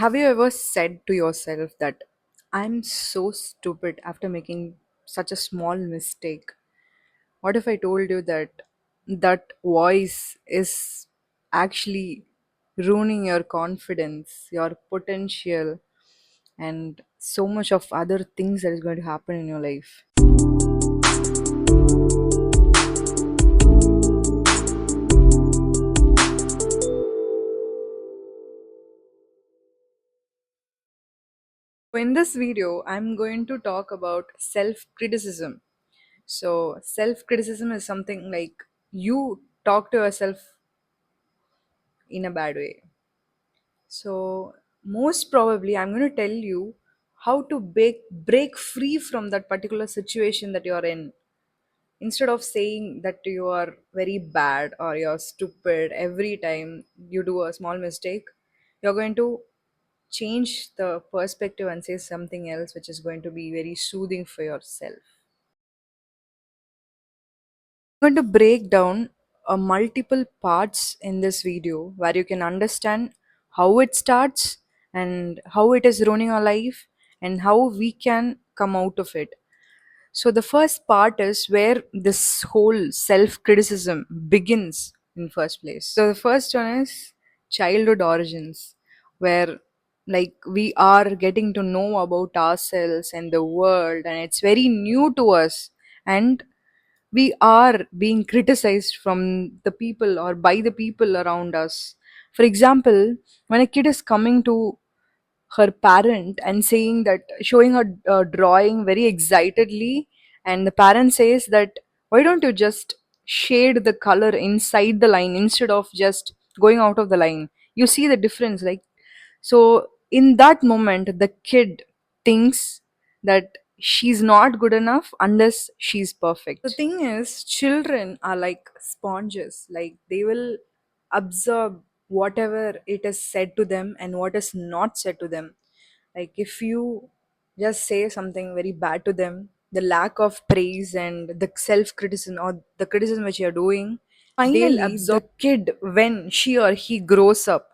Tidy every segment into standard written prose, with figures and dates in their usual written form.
Have you ever said to yourself that I'm so stupid after making such a small mistake? What if I told you that that voice is actually ruining your confidence, your potential, and so much of other things that is going to happen in your life? So in this video, I'm going to talk about self criticism. So, self criticism is something like you talk to yourself in a bad way. So, most probably, I'm going to tell you how to break free from that particular situation that you're in. Instead of saying that you are very bad or you're stupid every time you do a small mistake, you're going to change the perspective and say something else which is going to be very soothing for yourself. I'm going to break down multiple parts in this video where you can understand how it starts and how it is ruining our life and how we can come out of it. So the first part is where this whole self-criticism begins in first place. So the first one is childhood origins, where like we are getting to know about ourselves and the world and it's very new to us, and we are being criticized from the people or by the people around us. For example, when a kid is coming to her parent and saying that, showing her drawing very excitedly, and the parent says that, why don't you just shade the color inside the line instead of just going out of the line? You see the difference, like, so in that moment, the kid thinks that she's not good enough unless she's perfect. The thing is, children are like sponges, like they will absorb whatever it is said to them and what is not said to them. Like if you just say something very bad to them, the lack of praise and the self criticism or the criticism which you're doing, they'll Finally, absorb. the The kid, when she or he grows up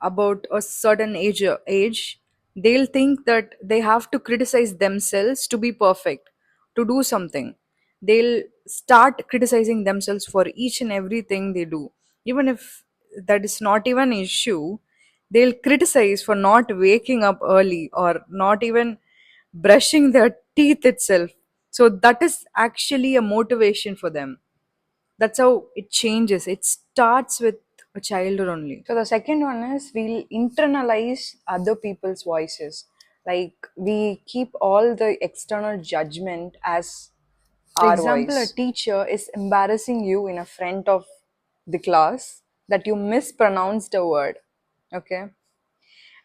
about a certain age, they'll think that they have to criticize themselves to be perfect, to do something. They'll start criticizing themselves for each and everything they do, even if that is not even an issue. They'll criticize for not waking up early or not even brushing their teeth itself. So that is actually a motivation for them. That's how it changes. It starts with a childhood only. So the second one is we'll internalize other people's voices. Like we keep all the external judgment as for our example, voice. A teacher is embarrassing you in a front of the class that you mispronounced a word. Okay,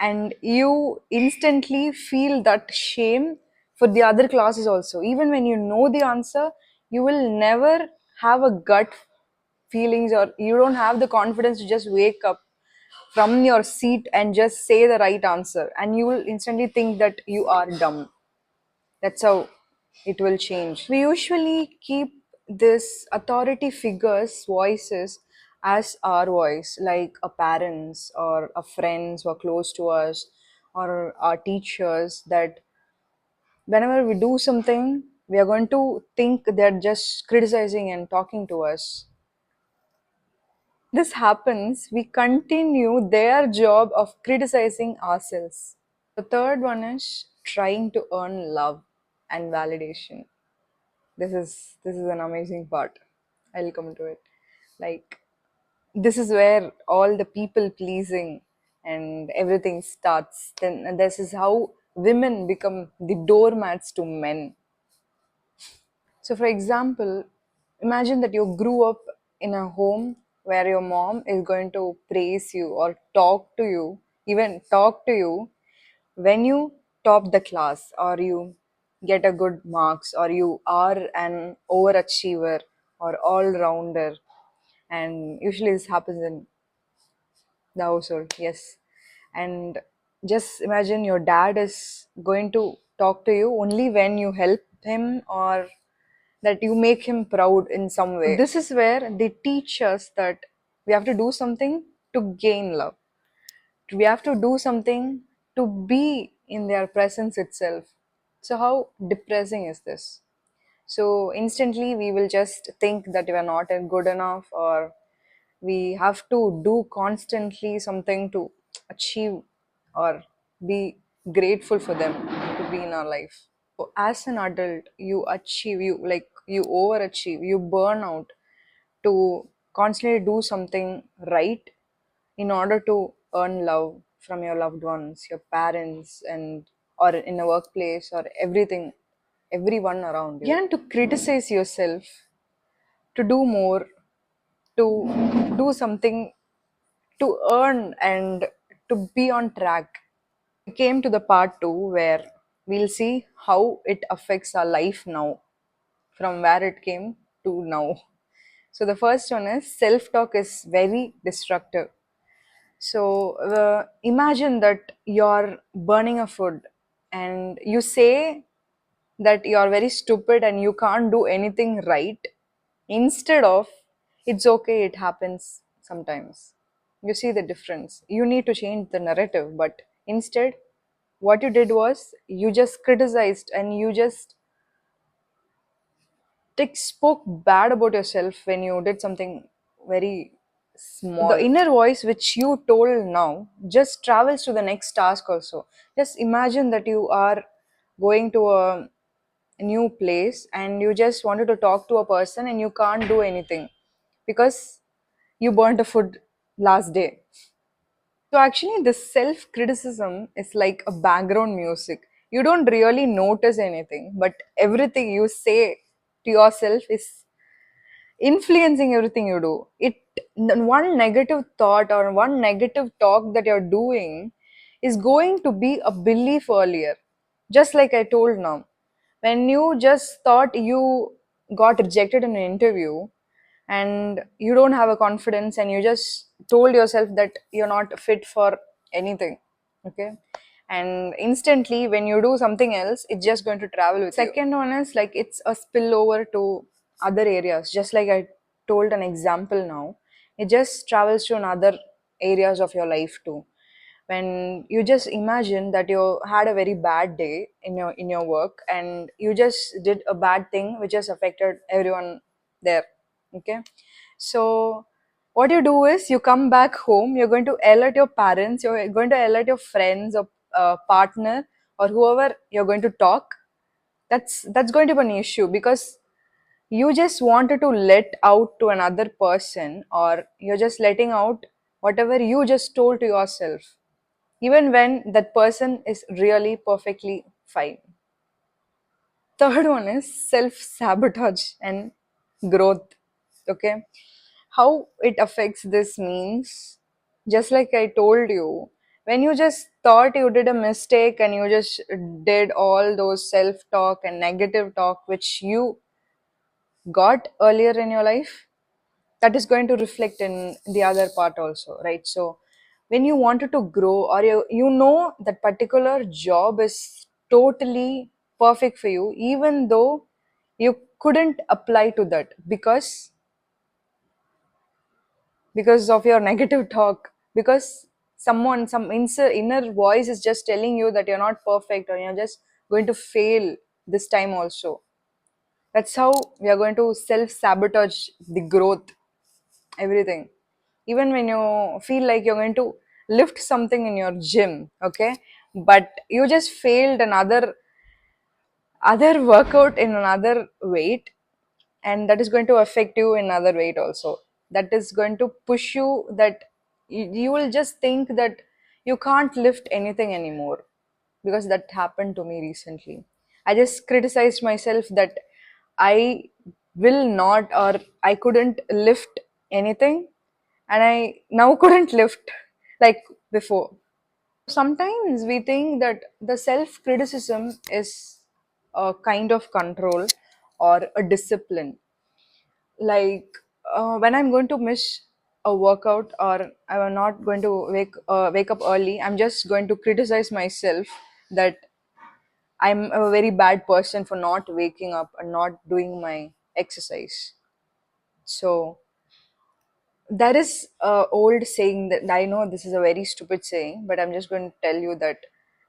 and you instantly feel that shame for the other classes also. Even when you know the answer, you will never have a gut feelings, or you don't have the confidence to just wake up from your seat and just say the right answer, and you will instantly think that you are dumb. That's how it will change. We usually keep this authority figures voices as our voice, like a parents or a friends who are close to us or our teachers, that whenever we do something, we are going to think they're just criticizing and talking to us. This happens, we continue their job of criticizing ourselves. The third one is trying to earn love and validation. This is an amazing part. I'll come to it. Like this is where all the people pleasing and everything starts. Then this is how women become the doormats to men. So, for example, imagine that you grew up in a home where your mom is going to praise you or talk to you, even talk to you when you top the class or you get a good marks or you are an overachiever or all rounder. And usually this happens in the household, yes. And just imagine your dad is going to talk to you only when you help him or that you make him proud in some way. This is where they teach us that we have to do something to gain love, we have to do something to be in their presence itself. So how depressing is this? So instantly we will just think that we are not good enough, or we have to do constantly something to achieve or be grateful for them to be in our life. So as an adult, you achieve, you overachieve, you burn out to constantly do something right in order to earn love from your loved ones, your parents, and or in a workplace or everything, everyone around you. And to criticize yourself, to do more, to do something to earn and to be on track. We came to the part two where we'll see how it affects our life now, from where it came to now. So the first one is self talk is very destructive. So imagine that you're burning a food and you say that you're very stupid and you can't do anything right, instead of it's okay, it happens sometimes. You see the difference. You need to change the narrative, but instead, what you did was you just criticized and you just spoke bad about yourself when you did something very small. The inner voice which you told now just travels to the next task also. Just imagine that you are going to a new place and you just wanted to talk to a person and you can't do anything because you burnt a food last day. So actually, this self criticism is like a background music. You don't really notice anything, but everything you say to yourself is influencing everything you do. One negative thought or one negative talk that you're doing is going to be a belief earlier. Just like I told now, when you just thought you got rejected in an interview and you don't have a confidence and you just told yourself that you're not fit for anything, okay, and instantly when you do something else it's just going to travel with you. Second one is like it's a spillover to other areas, just like I told an example now. It just travels to another areas of your life too. When you just imagine that you had a very bad day in your work and you just did a bad thing which has affected everyone there, okay, so what you do is you come back home, you're going to alert your parents, you're going to alert your friends or partner or whoever you're going to talk. That's going to be an issue because you just wanted to let out to another person, or you're just letting out whatever you just told to yourself, even when that person is really perfectly fine. Third one is self sabotage and growth. Okay, how it affects this means, just like I told you, when you just thought you did a mistake and you just did all those self talk and negative talk which you got earlier in your life, that is going to reflect in the other part also, right? So when you wanted to grow, or you know that particular job is totally perfect for you, even though you couldn't apply to that because of your negative talk, because inner voice is just telling you that you're not perfect or you're just going to fail this time also. That's how we are going to self sabotage the growth, everything. Even when you feel like you're going to lift something in your gym, okay, but you just failed another other workout in another weight, and that is going to affect you in other weight also. That is going to push you that you will just think that you can't lift anything anymore, because that happened to me recently. I just criticized myself that I will not, or I couldn't lift anything, and I now couldn't lift like before. Sometimes we think that the self criticism is a kind of control or a discipline. Like when I'm going to miss a workout, or I'm not going to wake up early, I'm just going to criticize myself that I'm a very bad person for not waking up and not doing my exercise. So There is a old saying that I know this is a very stupid saying, but I'm just going to tell you that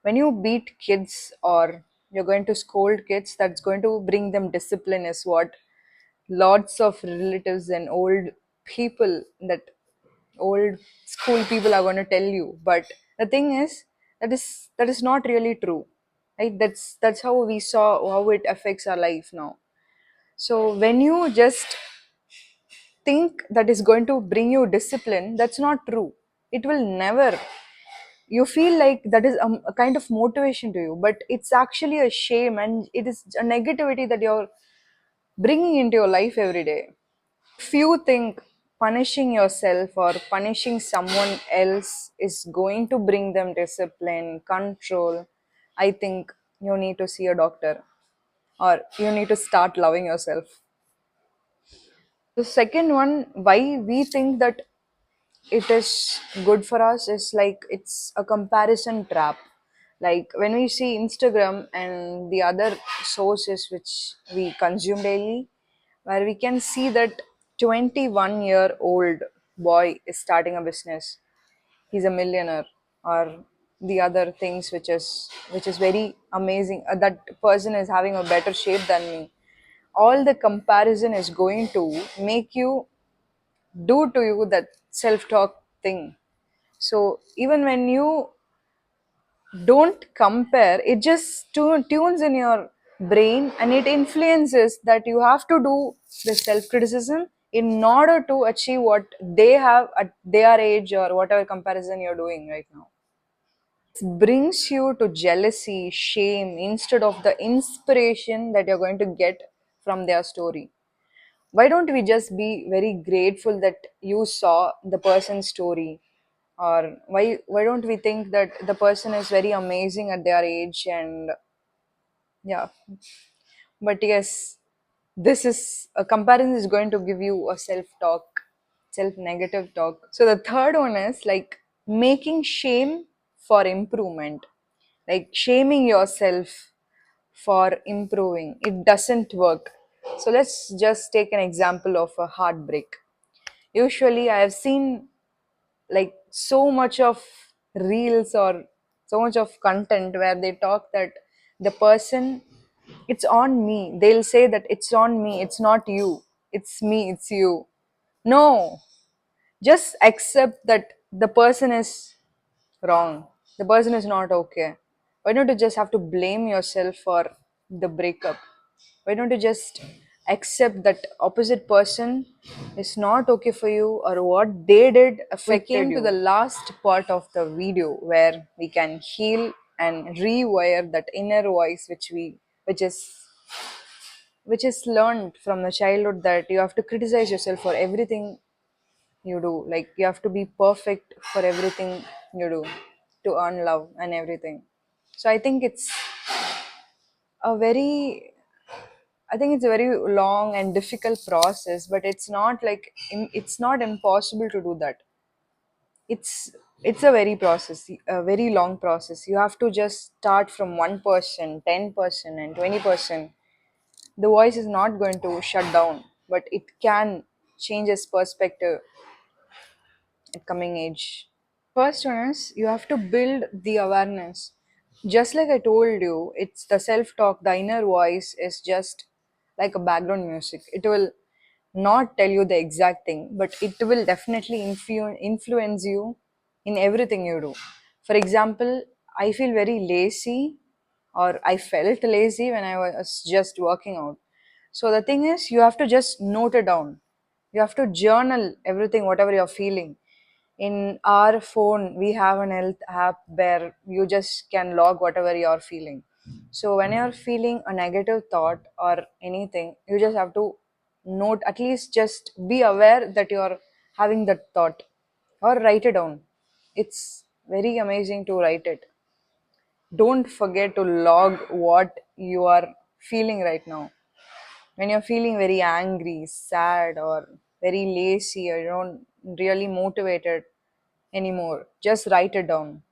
when you beat kids or you're going to scold kids, that's going to bring them discipline, is what lots of relatives and old people, that old school people are going to tell you. But the thing is, that is not really true, right? That's how we saw how it affects our life now. So when you just think that is going to bring you discipline, that's not true. It will never. You feel like that is a kind of motivation to you, but it's actually a shame, and it is a negativity that you're bringing into your life every day. If you think punishing yourself or punishing someone else is going to bring them discipline, control, I think you need to see a doctor, or you need to start loving yourself. The second one, why we think that it is good for us, is like it's a comparison trap. Like when we see Instagram and the other sources which we consume daily, where we can see that 21-year-old boy is starting a business, he's a millionaire, or the other things which is very amazing, that person is having a better shape than me. All the comparison is going to make you do to you that self talk thing. So even when you don't compare, it just tunes in your brain, and it influences that you have to do the self criticism in order to achieve what they have at their age, or whatever comparison you're doing right now. It brings you to jealousy, shame, instead of the inspiration that you're going to get from their story. Why don't we just be very grateful that you saw the person's story? Or why don't we think that the person is very amazing at their age? And yeah, but yes, this is a comparison is going to give you a self talk, self negative talk. So the third one is like making shame for improvement, like shaming yourself for improving. It doesn't work. So let's just take an example of a heartbreak. Usually I have seen like so much of reels or so much of content where they talk that the person, it's on me, they'll say that it's on me, it's not you, it's me, it's you. No, just accept that the person is wrong, the person is not okay. Why don't you just have to blame yourself for the breakup? Why don't you just accept that opposite person is not okay for you, or what they did affected you? We came to the last part of the video where we can heal and rewire that inner voice which is which is learned from the childhood, that you have to criticize yourself for everything you do, like you have to be perfect for everything you do to earn love and everything. So a very I think it's a very long and difficult process, but it's not like it's not impossible to do that. It's a very long process. You have to just start from 1%, 10%, and 20%. The voice is not going to shut down, but it can change its perspective at coming age. First one is you have to build the awareness. Just like I told you, it's the self talk, the inner voice is just like a background music. It will not tell you the exact thing, but it will definitely influence you in everything you do. For example, I feel very lazy, or I felt lazy when I was just working out. So the thing is, you have to just note it down. You have to journal everything, whatever you're feeling. In our phone we have an health app where you just can log whatever you're feeling. So when you're feeling a negative thought or anything, you just have to note, at least just be aware that you're having that thought, or write it down. It's very amazing to write it. Don't forget to log what you are feeling right now. When you're feeling very angry, sad, or very lazy, or you don't really motivated anymore, just write it down.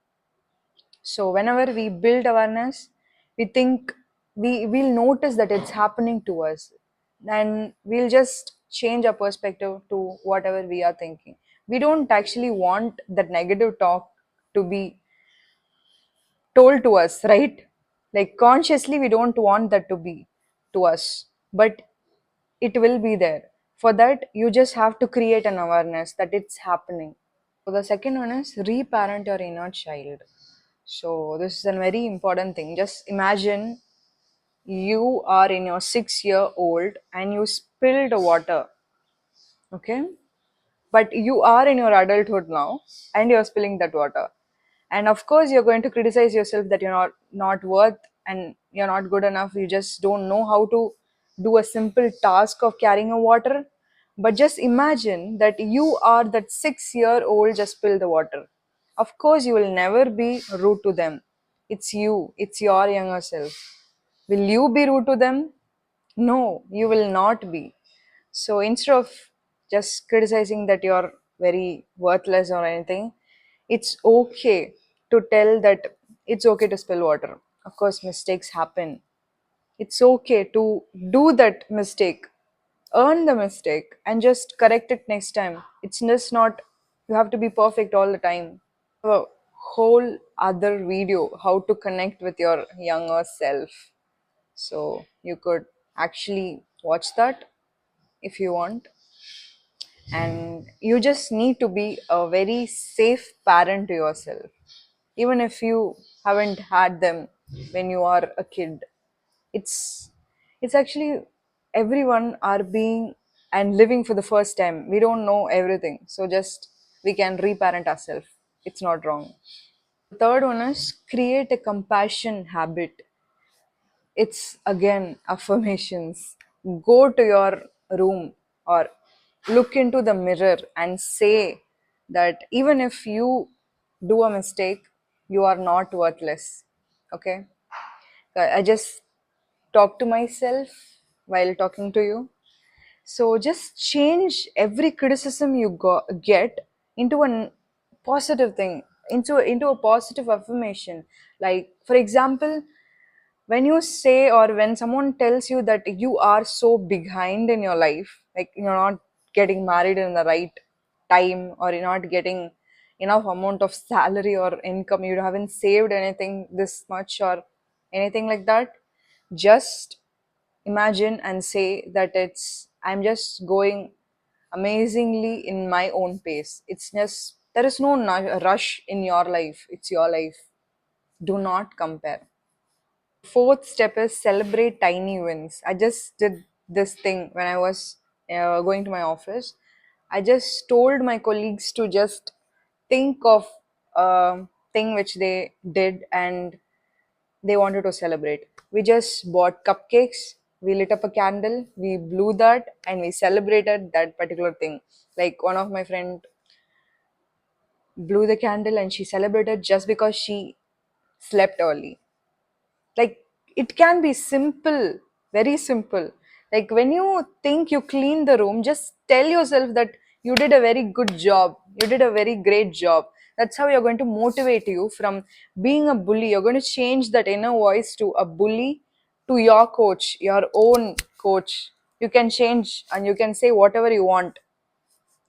So whenever we build awareness, we think we'll notice that it's happening to us, and we'll just change our perspective to whatever we are thinking. We don't actually want that negative talk to be told to us, right? Like consciously, we don't want that to be to us, but it will be there. For that, you just have to create an awareness that it's happening. So the second one is reparent your inner child. So this is a very important thing. Just imagine you are in your 6 year old and you spilled water, okay? But you are in your adulthood now and you're spilling that water. And of course you're going to criticize yourself that you're not worth and you're not good enough. You just don't know how to do a simple task of carrying a water. But just imagine that you are that 6 year old just spilled the water. Of course you will never be rude to them. It's you, it's your younger self. Will you be rude to them? No, you will not be. So instead of just criticizing that you're very worthless or anything, it's okay to tell that it's okay to spill water. Of course, mistakes happen. It's okay to do that mistake, earn the mistake, and just correct it next time. It's just not, you have to be perfect all the time. A whole other video how to connect with your younger self. So you could actually watch that if you want. And you just need to be a very safe parent to yourself, even if you haven't had them when you are a kid. It's it's actually, everyone are being and living for the first time. We don't know everything, so just we can reparent ourselves. It's not wrong. The third one is create a compassion habit. It's again affirmations. Go to your room or look into the mirror and say that even if you do a mistake, you are not worthless. Okay? I just talk to myself while talking to you. So just change every criticism you get into a positive thing, into a positive affirmation. Like for example, when you say or when someone tells you that you are so behind in your life, like you're not getting married in the right time, or you're not getting enough amount of salary or income, you haven't saved anything this much or anything like that, just imagine and say that it's, I'm just going amazingly in my own pace. It's just, there is no rush in your life, it's your life. Do not compare. Fourth step is celebrate tiny wins. I just did this thing when I was going to my office. I just told my colleagues to just think of a thing which they did and they wanted to celebrate. We just bought cupcakes, we lit up a candle, we blew that, and we celebrated that particular thing. Like one of my friend blew the candle and she celebrated just because she slept early. Like it can be simple, very simple. Like when you think you clean the room, just tell yourself that you did a very good job, you did a very great job. That's how you're going to motivate you from being a bully. You're going to change that inner voice to a bully, to your coach, your own coach. You can change and you can say whatever you want.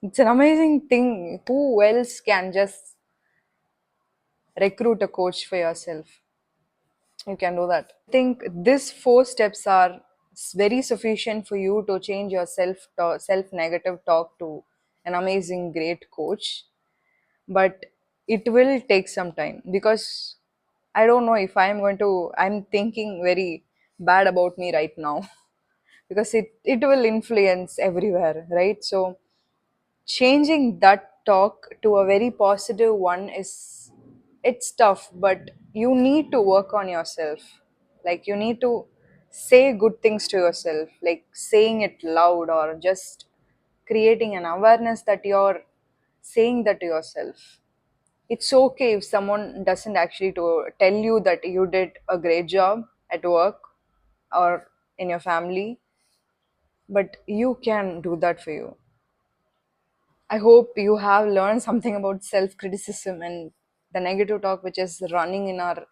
It's an amazing thing. Who else can just recruit a coach for yourself? You can do that. I think these four steps are very sufficient for you to change your self negative talk to an amazing great coach. But it will take some time, because I don't know if I'm going to, I'm thinking very bad about me right now because it will influence everywhere, right? So changing that talk to a very positive one is, it's tough, but you need to work on yourself. Like you need to say good things to yourself, like saying it loud or just creating an awareness that you're saying that to yourself. It's okay if someone doesn't actually to tell you that you did a great job at work or in your family, but you can do that for you. I hope you have learned something about self criticism and the negative talk which is running in our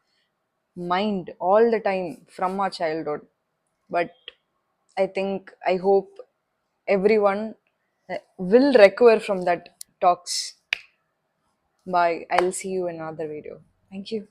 mind all the time from our childhood. But I think, I hope everyone will recover from that talks. Bye. I'll see you in another video. Thank you.